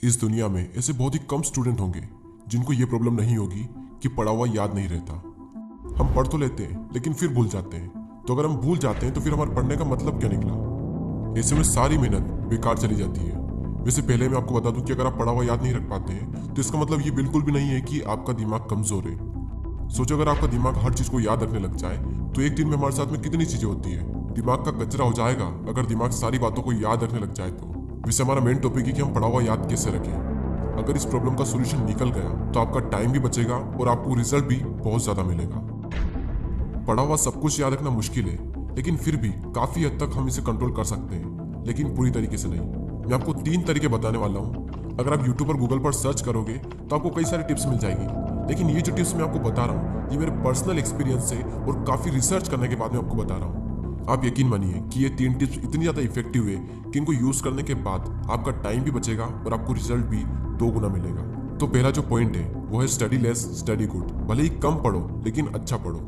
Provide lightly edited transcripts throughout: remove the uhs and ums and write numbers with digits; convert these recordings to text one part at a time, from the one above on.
इस दुनिया में ऐसे बहुत ही कम स्टूडेंट होंगे जिनको ये प्रॉब्लम नहीं होगी कि पढ़ा हुआ याद नहीं रहता। हम पढ़ तो लेते हैं लेकिन फिर भूल जाते हैं। तो अगर हम भूल जाते हैं तो फिर हमारे पढ़ने का मतलब क्या निकला? ऐसे में सारी मेहनत बेकार चली जाती है। वैसे पहले मैं आपको बता दूं कि अगर आप पढ़ा हुआ याद नहीं रख पाते हैं तो इसका मतलब ये बिल्कुल भी नहीं है कि आपका दिमाग कमजोर है। सोचो, अगर आपका दिमाग हर चीज को याद रखने लग जाए तो एक दिन में हमारे साथ में कितनी चीजें होती है। दिमाग का कचरा हो जाएगा अगर दिमाग सारी बातों को याद रखने लग जाए तो। वैसे हमारा मेन टॉपिक है कि हम पढ़ा हुआ याद कैसे रखें। अगर इस प्रॉब्लम का सोल्यूशन निकल गया तो आपका टाइम भी बचेगा और आपको रिजल्ट भी बहुत ज्यादा मिलेगा। पढ़ा हुआ सब कुछ याद रखना मुश्किल है, लेकिन फिर भी काफी हद तक हम इसे कंट्रोल कर सकते हैं, लेकिन पूरी तरीके से नहीं। मैं आपको 3 तरीके बताने वाला हूँ। अगर आप यूट्यूब और गूगल पर सर्च करोगे तो आपको कई सारी टिप्स मिल जाएगी, लेकिन ये जो टिप्स मैं आपको बता रहा हूँ ये मेरे पर्सनल एक्सपीरियंस से और काफी रिसर्च करने के बाद मैं आपको बता रहा हूँ। आप यकीन मानिए कि ये 3 टिप्स इतनी ज्यादा इफेक्टिव है कि इनको यूज करने के बाद आपका टाइम भी बचेगा और आपको रिजल्ट भी 2 गुना मिलेगा। तो पहला जो पॉइंट है वो है स्टडी लेस स्टडी गुड। भले ही कम पढ़ो लेकिन अच्छा पढ़ो।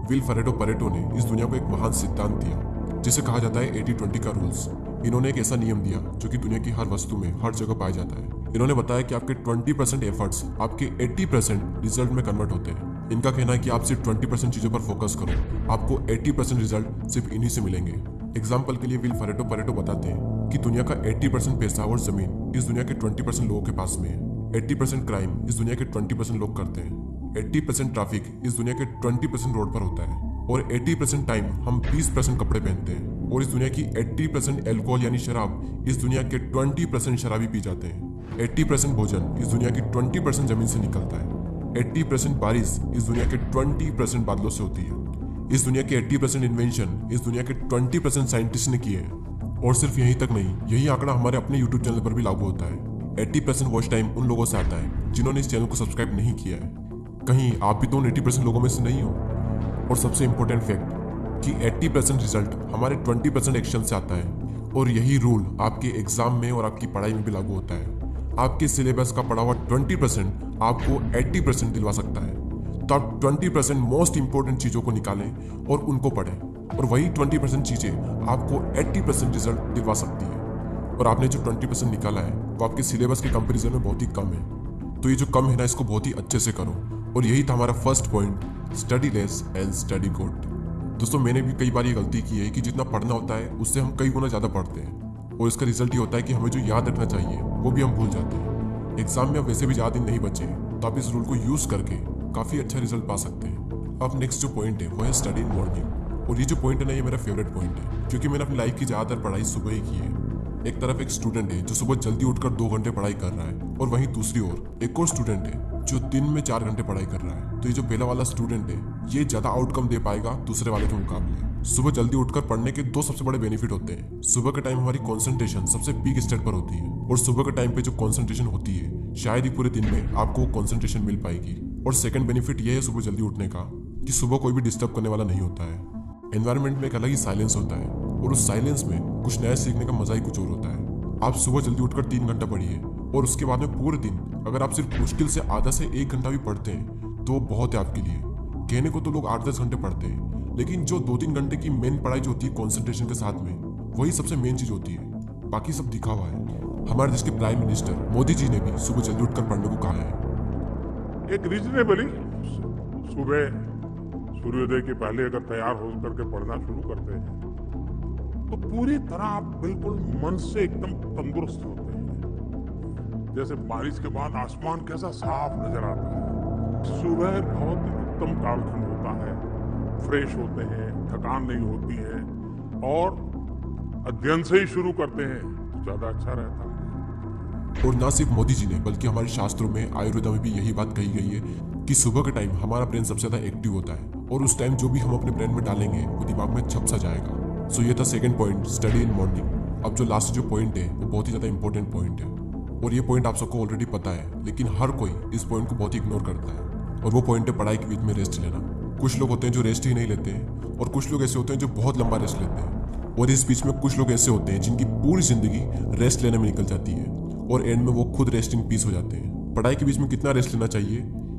विल परेटो ने इस दुनिया को एक महान सिद्धांत दिया जिसे कहा जाता है 80-20 का रूल्स। इन्होंने एक ऐसा नियम दिया जो कि दुनिया की हर वस्तु में हर जगह पाया जाता है। इन्होंने बताया कि आपके 20% एफर्ट्स आपके 80% रिजल्ट में कन्वर्ट होते हैं। इनका कहना है कि आप सिर्फ 20% चीजों पर फोकस करो, आपको 80% रिजल्ट सिर्फ इन्हीं से मिलेंगे। एग्जाम्पल के लिए विल परेटो बताते हैं कि दुनिया का 80% पैसा और जमीन इस दुनिया के 20% लोगों के पास में है। 80% क्राइम इस दुनिया के 20% लोग करते हैं। 80% ट्रैफिक इस दुनिया के 20% रोड पर होता है। और 80% टाइम हम 20% कपड़े पहनते हैं। और इस दुनिया की 80% एल्कोहल यानी शराब इस दुनिया के 20% शराबी पी जाते हैं। 80% भोजन इस दुनिया की 20% जमीन से निकलता है। 80% बारिश इस दुनिया के 20% बादलों से होती है। इस दुनिया के 80% इन्वेंशन इस दुनिया के 20% साइंटिस्ट ने किए हैं। और सिर्फ यहीं तक नहीं, यही आंकड़ा हमारे अपने यूट्यूब चैनल पर भी लागू होता है। 80% वॉच टाइम उन लोगों से आता है जिन्होंने इस चैनल को सब्सक्राइब नहीं किया है। कहीं आप भी तो उन 80% लोगों में से नहीं हो। और सबसे इंपॉर्टेंट फैक्ट कि 80% रिजल्ट हमारे 20% एक्शन से आता है। और यही रूल आपके एग्जाम में और आपकी पढ़ाई में भी लागू होता है। आपके सिलेबस का पढ़ा हुआ 20% आपको 80% दिलवा सकता है। तो आप 20% मोस्ट इंपॉर्टेंट चीजों को निकालें और उनको पढ़ें, और वही 20% चीजें आपको 80% रिजल्ट दिलवा सकती है। और आपने जो 20% निकाला है वो आपके सिलेबस के कंपैरिजन में बहुत ही कम है। तो ये जो कम है ना, इसको बहुत ही अच्छे से करो। और यही था हमारा first point, study less and study good. दोस्तों, मैंने भी कई बार ये गलती की है कि जितना पढ़ना होता है उससे हम कई गुना ज्यादा पढ़ते हैं, और इसका रिजल्ट ये होता है कि हमें जो याद रखना चाहिए वो भी हम भूल जाते हैं। एग्जाम में अब वैसे भी ज्यादा दिन नहीं बचे, तो आप इस रूल को यूज करके काफी अच्छा रिजल्ट पा सकते हैं। अब नेक्स्ट जो पॉइंट है वो है स्टडी इन मॉर्निंग। और ये जो पॉइंट है ना, ये मेरा फेवरेट पॉइंट है, क्योंकि मैंने अपनी लाइफ की ज्यादातर पढ़ाई सुबह ही की है। एक तरफ एक स्टूडेंट है जो सुबह जल्दी उठकर 2 घंटे पढ़ाई कर रहा है, और वहीं दूसरी ओर एक और स्टूडेंट है जो दिन में 4 घंटे पढ़ाई कर रहा है। तो ये जो पहला वाला स्टूडेंट है ये ज्यादा आउटकम दे पाएगा दूसरे वाले के मुकाबले। सुबह जल्दी उठकर पढ़ने के 2 सबसे बड़े बेनिफिट होते हैं। सुबह के टाइम हमारी कंसंट्रेशन सबसे पीक स्टेट पर होती है, और सुबह के टाइम पे जो कंसंट्रेशन होती है शायद ही पूरे दिन में आपको कंसंट्रेशन मिल पाएगी। और सेकंड बेनिफिट ये है सुबह जल्दी उठने का कि सुबह कोई भी डिस्टर्ब करने वाला नहीं होता है। एनवायरनमेंट में एक अलग ही साइलेंस होता है, और उस साइलेंस में कुछ नया सीखने का मजा ही कुछ और होता है। आप सुबह जल्दी उठकर 3 घंटा पढ़िए, और उसके बाद में पूरे दिन अगर आप सिर्फ मुश्किल से आधा से 1 घंटा भी पढ़ते हैं तो वो बहुत है आपके लिए। कहने को तो लोग 8-10 घंटे पढ़ते हैं, लेकिन जो 2-3 घंटे की मेन पढ़ाई जो होती है कॉन्सेंट्रेशन के साथ में, वही सबसे मेन चीज होती है। बाकी सब दिखावा है। हमारे देश के प्राइम मिनिस्टर मोदी जी ने भी सुबह जल्दी उठकर पढ़ने को कहा है। एक रीजनेबली सुबह सूर्योदय के पहले अगर तैयार हो करके पढ़ना शुरू करते हैं तो पूरी तरह आप बिल्कुल मन से एकदम तंदुरुस्त होते हैं। जैसे बारिश के बाद आसमान कैसा साफ नजर आता है। सुबह बहुत उत्तम कालखंड होता है, फ्रेश होते हैं, थकान नहीं होती है, और अध्ययन से ही शुरू करते हैं तो ज्यादा अच्छा रहता है। और ना सिर्फ मोदी जी ने बल्कि हमारे शास्त्रों में, आयुर्वेदा में भी यही बात कही गई है कि सुबह के टाइम हमारा ब्रेन सबसे ज्यादा एक्टिव होता है, और उस टाइम जो भी हम अपने ब्रेन में डालेंगे वो दिमाग में छप सा जाएगा। सो ये था second point, study in morning. अब जो लास्ट जो पॉइंट है वो बहुत ही ज्यादा इंपॉर्टेंट पॉइंट है, और ये पॉइंट आप सबको ऑलरेडी पता है, लेकिन हर कोई इस पॉइंट को बहुत ही इग्नोर करता है। और वो पॉइंट है पढ़ाई के बीच में रेस्ट लेना। कुछ लोग होते हैं जो रेस्ट ही नहीं लेते हैं, और कुछ लोग ऐसे होते हैं जो बहुत लंबा रेस्ट लेते हैं, और इस बीच में कुछ लोग ऐसे होते हैं जिनकी पूरी जिंदगी रेस्ट लेने में निकल जाती है, और एंड में वो खुद रेस्ट इन पीस हो जाते हैं। पढ़ाई के बीच में कितना रेस्ट लेना चाहिए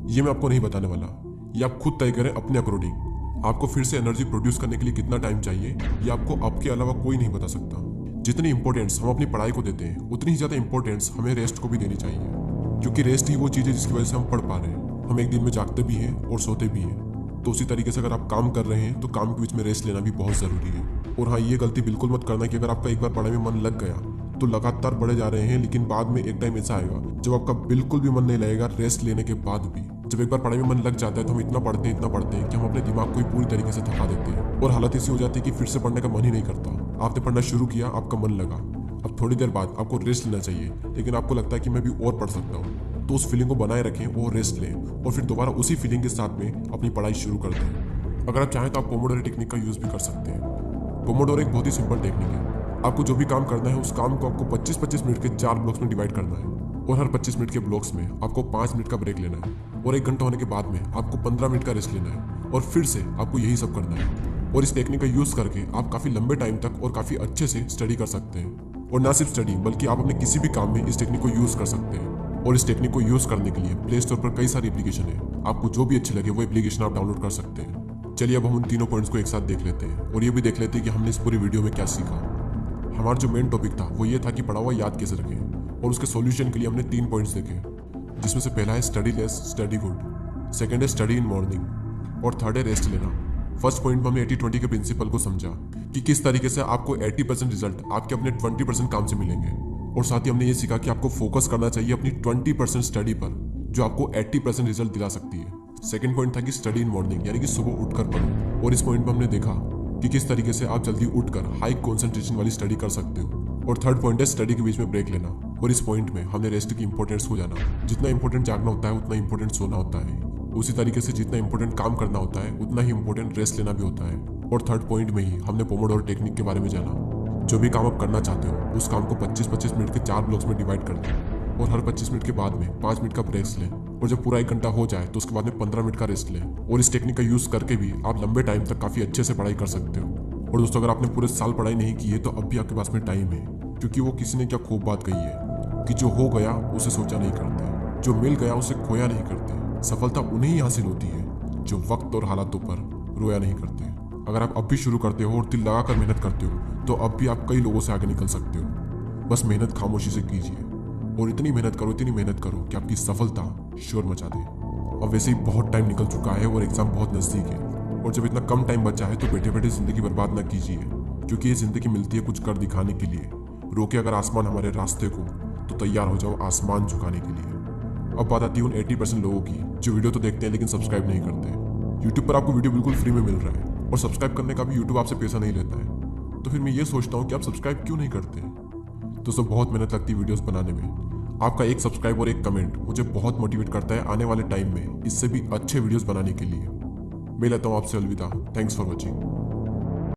ये मैं आपको नहीं बताने वाला, ये आप खुद तय करें अपने अकॉर्डिंग। आपको फिर से एनर्जी प्रोड्यूस करने के लिए कितना टाइम चाहिए ये आपको आपके अलावा कोई नहीं बता सकता। जितनी इंपॉर्टेंस हम अपनी पढ़ाई को देते हैं उतनी ही ज़्यादा इंपॉर्टेंस हमें रेस्ट को भी देनी चाहिए, क्योंकि रेस्ट ही वो चीज़ है जिसकी वजह से हम पढ़ पा रहे हैं। हम एक दिन में जागते भी हैं और सोते भी हैं। तो उसी तरीके से अगर आप काम कर रहे हैं तो काम के बीच में रेस्ट लेना भी बहुत ज़रूरी है। और हाँ, ये गलती बिल्कुल मत करना कि अगर आपका एक बार पढ़ाई में मन लग गया तो लगातार पढ़े जा रहे हैं, लेकिन बाद में एक टाइम ऐसा आएगा जब आपका बिल्कुल भी मन नहीं लगेगा रेस्ट लेने के बाद भी। जब एक बार पढ़ाई में मन लग जाता है तो हम इतना पढ़ते हैं कि हम अपने दिमाग को ही पूरी तरीके से थका देते हैं और हालत ऐसी हो जाती है कि फिर से पढ़ने का मन ही नहीं करता। आपने पढ़ना शुरू किया, आपका मन लगा, अब थोड़ी देर बाद आपको रेस्ट लेना चाहिए, लेकिन आपको लगता है कि मैं भी और पढ़ सकता हूँ। तो उस फीलिंग को बनाए रखें और रेस्ट लें और फिर दोबारा उसी फीलिंग के साथ में अपनी पढ़ाई शुरू कर दें। अगर आप चाहें तो आप पोमोडोरो टेक्निक का यूज़ भी कर सकते हैं। पोमोडोरो एक बहुत ही सिंपल टेक्निक है। आपको जो भी काम करना है उस काम को आपको 25-25 मिनट के 4 ब्लॉक्स में डिवाइड करना है और हर 25 मिनट के ब्लॉक्स में आपको 5 मिनट का ब्रेक लेना है और 1 घंटा होने के बाद में आपको 15 मिनट का रेस्ट लेना है और फिर से आपको यही सब करना है। और इस टेक्निक का यूज़ करके आप काफ़ी लंबे टाइम तक और काफ़ी अच्छे से स्टडी कर सकते हैं। और ना सिर्फ स्टडी बल्कि आप अपने किसी भी काम में इस टेक्निक को यूज़ कर सकते हैं। और इस टेक्निक को यूज़ करने के लिए प्ले स्टोर पर कई सारी एप्लीकेशन है, आपको जो भी अच्छी लगे वो एप्लीकेशन आप डाउनलोड कर सकते हैं। चलिए अब हम उन तीनों पॉइंट्स को एक साथ देख लेते हैं और ये भी देख लेते हैं कि हमने इस पूरी वीडियो में क्या सीखा। हमारा जो मेन टॉपिक था वो ये था कि पढ़ा हुआ याद कैसे रखें, और उसके सॉल्यूशन के लिए हमने 3 पॉइंट्स देखे, जिसमें से पहला है study less study good, second है स्टडी इन मॉर्निंग और थर्ड है रेस्ट लेना। फर्स्ट पॉइंट में हमने 80-20 के प्रिंसिपल को समझा कि किस तरीके से आपको 80% रिजल्ट आपके अपने 20% काम से मिलेंगे, और साथ ही हमने ये सीखा कि आपको फोकस करना चाहिए अपनी 20% स्टडी पर जो आपको 80% रिजल्ट दिला सकती है। सेकंड पॉइंट था कि स्टडी इन मॉर्निंग, यानी कि सुबह उठकर पढ़ो, और इस पॉइंट में हमने देखा कि किस तरीके से आप जल्दी उठकर हाई कंसंट्रेशन वाली स्टडी कर सकते हो। और थर्ड पॉइंट है स्टडी के बीच में ब्रेक लेना, और इस पॉइंट में हमने रेस्ट की इंपॉर्टेंस को जाना। जितना इंपॉर्टेंट जागना होता है उतना इंपॉर्टेंट सोना होता है, उसी तरीके से जितना इंपॉर्टेंट काम करना होता है उतना ही इंपॉर्टेंट रेस्ट लेना भी होता है। और थर्ड पॉइंट में ही हमने पोमोडोरो टेक्निक के बारे में जाना। जो भी काम आप करना चाहते हो उस काम को 25-25 मिनट के 4 ब्लॉक्स में डिवाइड कर दें और हर 25 मिनट के बाद में 5 मिनट का ब्रेक लें, और जब पूरा 1 घंटा हो जाए तो उसके बाद में 15 मिनट का रेस्ट लें। और इस टेक्निक का यूज़ करके भी आप लंबे टाइम तक काफ़ी अच्छे से पढ़ाई कर सकते हो। और दोस्तों, अगर आपने पूरे साल पढ़ाई नहीं की है तो अब भी आपके पास में टाइम है, क्योंकि वो किसी ने क्या खूब बात कही है कि जो हो गया उसे सोचा नहीं करते, जो मिल गया उसे खोया नहीं करते। सफलता उन्हें ही हासिल होती है जो वक्त और हालातों पर रोया नहीं करते। अगर आप अब भी शुरू करते हो और दिल लगाकर मेहनत करते हो तो अब भी आप कई लोगों से आगे निकल सकते हो। बस मेहनत खामोशी से कीजिए और इतनी मेहनत करो कि आपकी सफलता शोर मचा दे। अब वैसे ही बहुत टाइम निकल चुका है और एग्जाम बहुत नज़दीक है, और जब इतना कम टाइम बचा है तो बैठे बैठे जिंदगी बर्बाद ना कीजिए, क्योंकि ये जिंदगी मिलती है कुछ कर दिखाने के लिए। रोके अगर आसमान हमारे रास्ते को तो तैयार हो जाओ आसमान झुकाने के लिए। अब बात आती है उन 80% लोगों की जो वीडियो तो देखते हैं लेकिन सब्सक्राइब नहीं करते। यूट्यूब पर आपको वीडियो बिल्कुल फ्री में मिल रहा है और सब्सक्राइब करने का भी यूट्यूब आपसे पैसा नहीं लेता है, तो फिर मैं ये सोचता हूँ कि आप सब्सक्राइब क्यों नहीं करते। दोस्तों, बहुत मेहनत लगती है वीडियोस बनाने में। आपका एक सब्सक्राइब और एक कमेंट मुझे बहुत मोटिवेट करता है आने वाले टाइम में इससे भी अच्छे वीडियोस बनाने के लिए। मैं लेता हूँ आपसे अलविदा। Thanks for watching.